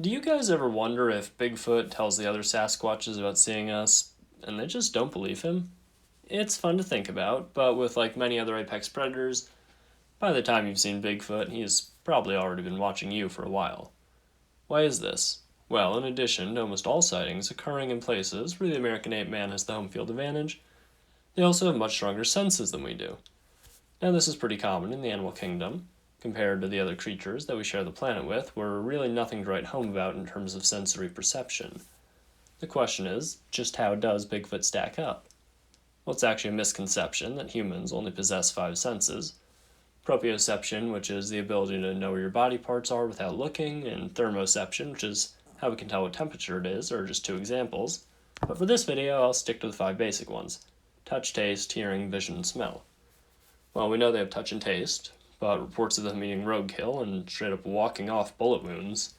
Do you guys ever wonder if Bigfoot tells the other Sasquatches about seeing us and they just don't believe him? It's fun to think about, but with like many other apex predators, by the time you've seen Bigfoot, he's probably already been watching you for a while. Why is this? Well, in addition to almost all sightings occurring in places where the American ape man has the home field advantage, they also have much stronger senses than we do. Now, this is pretty common in the animal kingdom, compared to the other creatures that we share the planet with. We're really nothing to write home about in terms of sensory perception. The question is, just how does Bigfoot stack up? Well, it's actually a misconception that humans only possess five senses. Proprioception, which is the ability to know where your body parts are without looking, and thermoception, which is how we can tell what temperature it is, are just two examples. But for this video, I'll stick to the five basic ones: touch, taste, hearing, vision, and smell. Well, we know they have touch and taste, but reports of them eating roadkill and straight up walking off bullet wounds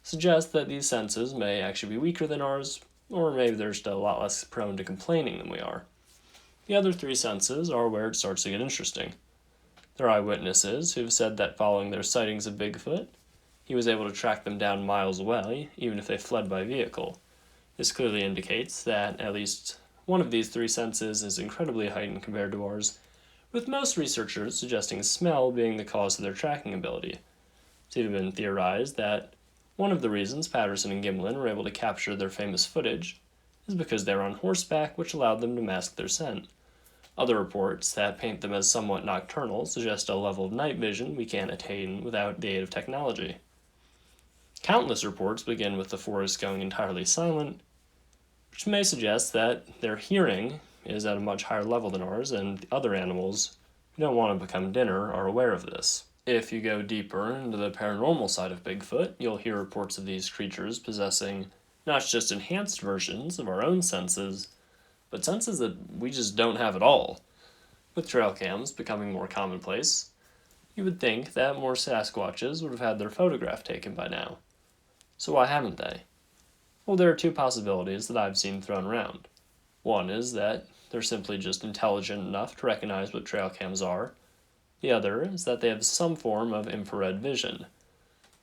suggest that these senses may actually be weaker than ours, or maybe they're just a lot less prone to complaining than we are. The other three senses are where it starts to get interesting. There are eyewitnesses who've said that following their sightings of Bigfoot, he was able to track them down miles away, even if they fled by vehicle. This clearly indicates that at least one of these three senses is incredibly heightened compared to ours, with most researchers suggesting smell being the cause of their tracking ability. It's even been theorized that one of the reasons Patterson and Gimlin were able to capture their famous footage is because they were on horseback, which allowed them to mask their scent. Other reports that paint them as somewhat nocturnal suggest a level of night vision we can't attain without the aid of technology. Countless reports begin with the forest going entirely silent, which may suggest that their hearing is at a much higher level than ours, and the other animals who don't want to become dinner are aware of this. If you go deeper into the paranormal side of Bigfoot, you'll hear reports of these creatures possessing not just enhanced versions of our own senses, but senses that we just don't have at all. With trail cams becoming more commonplace, you would think that more Sasquatches would have had their photograph taken by now. So why haven't they? Well, there are two possibilities that I've seen thrown around. One is that they're simply just intelligent enough to recognize what trail cams are. The other is that they have some form of infrared vision.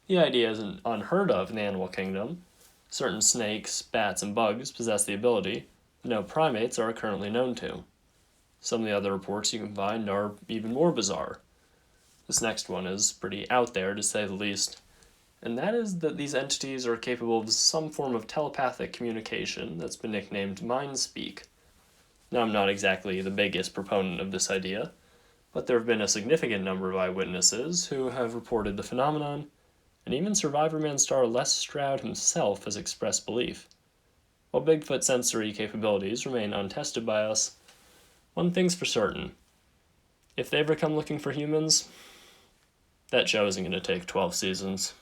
The idea isn't unheard of in the animal kingdom. Certain snakes, bats, and bugs possess the ability, but no primates are currently known to. Some of the other reports you can find are even more bizarre. This next one is pretty out there, to say the least, and that is that these entities are capable of some form of telepathic communication that's been nicknamed mind speak. Now, I'm not exactly the biggest proponent of this idea, but there have been a significant number of eyewitnesses who have reported the phenomenon, and even Survivorman star Les Stroud himself has expressed belief. While Bigfoot's sensory capabilities remain untested by us, one thing's for certain: if they ever come looking for humans, that show isn't going to take 12 seasons.